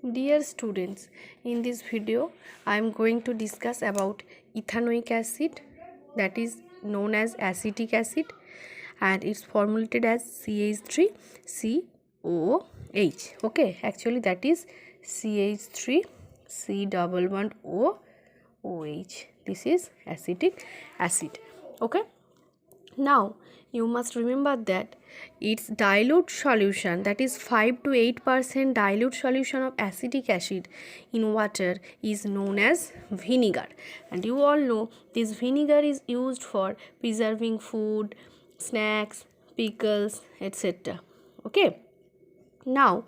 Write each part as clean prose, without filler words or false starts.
Dear students, in this video I am going to discuss about ethanoic acid, that is known as acetic acid, and it's formulated as CH3COOH. Okay, actually that is CH3C11OOH. This is acetic acid. Okay. Now you must remember that its dilute solution, that is 5 to 8% dilute solution of acetic acid in water, is known as vinegar. And you all know this vinegar is used for preserving food, snacks, pickles, etc. Okay. Now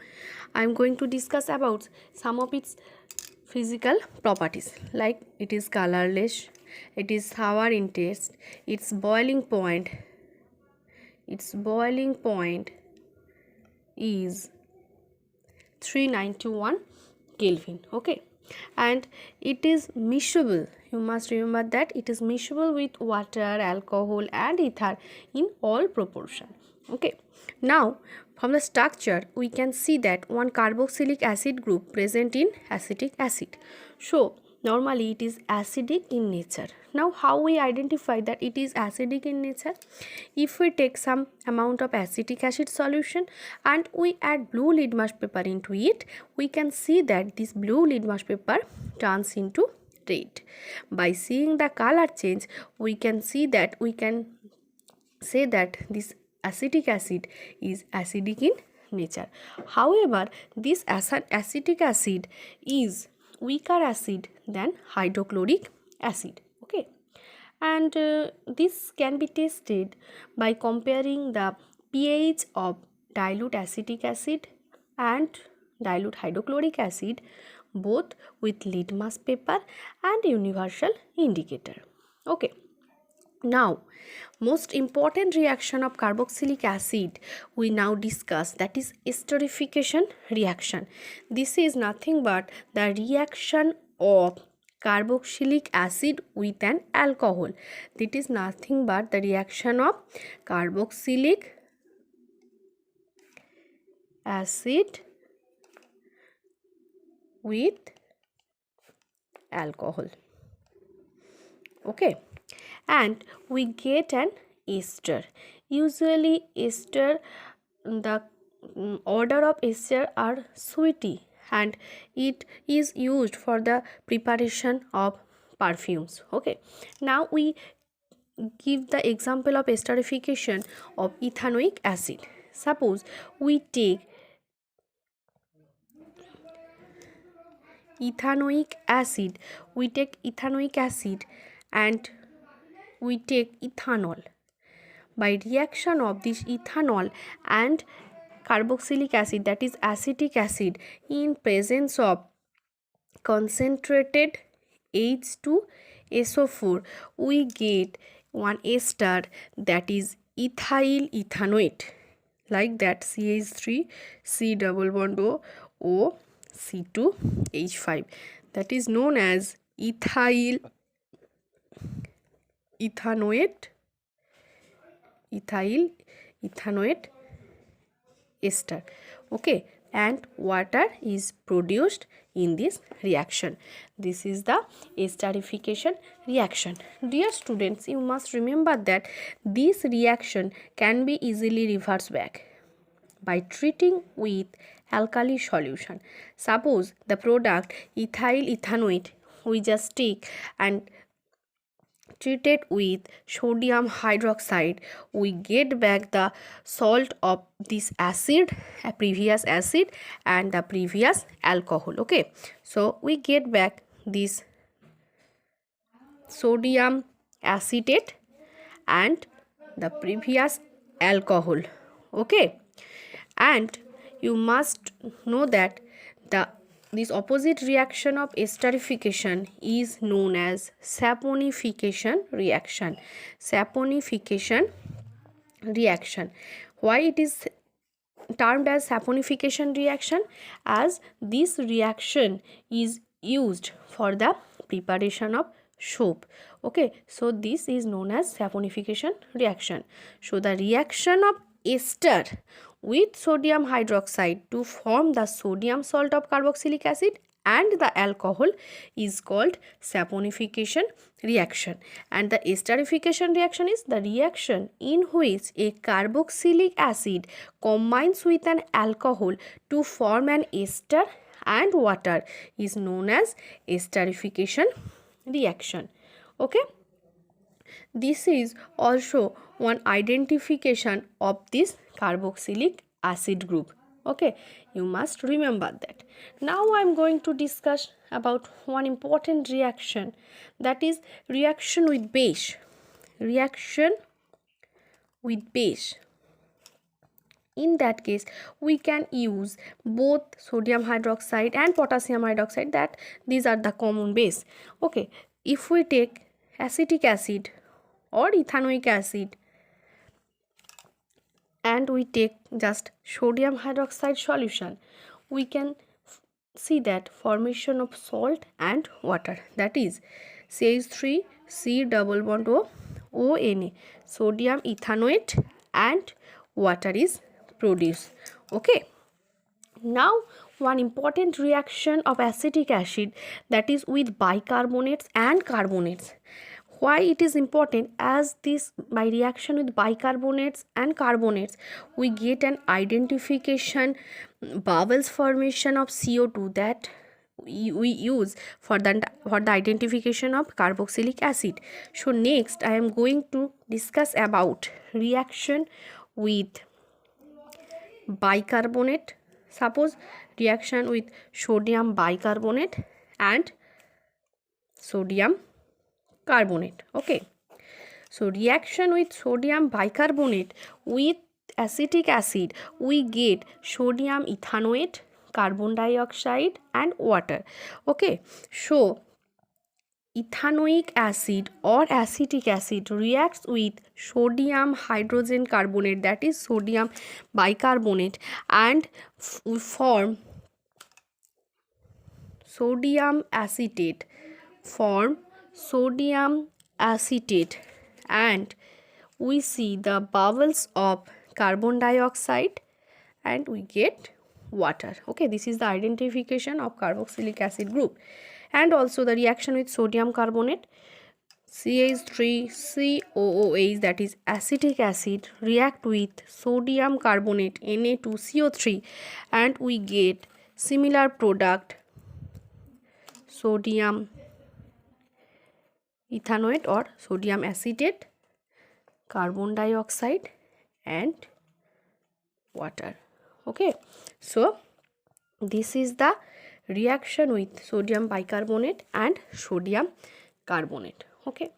I am going to discuss about some of its physical properties, like it is colorless, it is sour in taste, its boiling point is 391 Kelvin. Okay, and it is miscible. You must remember that it is miscible with water, alcohol and ether in all proportion. Okay, now from the structure we can see that one carboxylic acid group present in acetic acid. So normally it is acidic in nature. Now how we identify that it is acidic in nature? If we take some amount of acetic acid solution and we add blue litmus paper into it, we can see that this blue litmus paper turns into red. By seeing the color change, we can say that this acetic acid is acidic in nature. However, this acetic acid is weaker acid than hydrochloric acid. Okay, and this can be tested by comparing the pH of dilute acetic acid and dilute hydrochloric acid, both with litmus paper and universal indicator. Okay. Now, most important reaction of carboxylic acid we now discuss, that is esterification reaction. This is nothing but the reaction of carboxylic acid with an alcohol. That is nothing but the reaction of carboxylic acid with alcohol. Okay, and we get an ester. Usually ester, the order of ester are sweety, and it is used for the preparation of perfumes. Okay, now we give the example of esterification of ethanoic acid. Suppose we take ethanoic acid and we take ethanol. By reaction of this ethanol and carboxylic acid, that is acetic acid, in presence of concentrated H2SO4, we get one ester, that is ethyl ethanoate, like that CH3C11O C2H5, that is known as ethyl ethanoate ester. Okay, and water is produced in this reaction. This is the esterification reaction. Dear students, you must remember that this reaction can be easily reversed back by treating with alkali solution. Suppose the product ethyl ethanoate we just take and treat it with sodium hydroxide, we get back the salt of this acid, a previous acid and the previous alcohol. Okay, so we get back this sodium acetate and the previous alcohol. Okay, and you must know that this opposite reaction of esterification is known as saponification reaction. Why it is termed as saponification reaction? As this reaction is used for the preparation of soap. Okay, so this is known as saponification reaction. So the reaction of ester with sodium hydroxide to form the sodium salt of carboxylic acid and the alcohol is called saponification reaction. And the esterification reaction is the reaction in which a carboxylic acid combines with an alcohol to form an ester and water is known as esterification reaction. Okay, this is also one identification of this carboxylic acid group. Okay, you must remember that. Now I am going to discuss about one important reaction, that is reaction with base. Reaction with base. In that case, we can use both sodium hydroxide and potassium hydroxide, that these are the common base. Okay, if we take acetic acid or ethanoic acid and we take just sodium hydroxide solution, we can see that formation of salt and water, that is CH3 C double bond O ONA, sodium ethanoate and water is produced. Okay, now one important reaction of acetic acid, that is with bicarbonates and carbonates. Why it is important? As this, by reaction with bicarbonates and carbonates, we get an identification bubbles formation of CO2 that we use for the identification of carboxylic acid. So next I am going to discuss about reaction with bicarbonate. Suppose reaction with sodium bicarbonate and sodium carbonate. Okay, so reaction with sodium bicarbonate with acetic acid, we get sodium ethanoate, carbon dioxide and water. Okay, so ethanoic acid or acetic acid reacts with sodium hydrogen carbonate, that is sodium bicarbonate, and we form sodium acetate, and we see the bubbles of carbon dioxide and we get water. Okay, this is the identification of carboxylic acid group. And also the reaction with sodium carbonate, CH3COOH, that is acetic acid, react with sodium carbonate Na2CO3 and we get similar product sodium ethanoate or sodium acetate, carbon dioxide and water. Okay, so this is the reaction with sodium bicarbonate and sodium carbonate. Okay.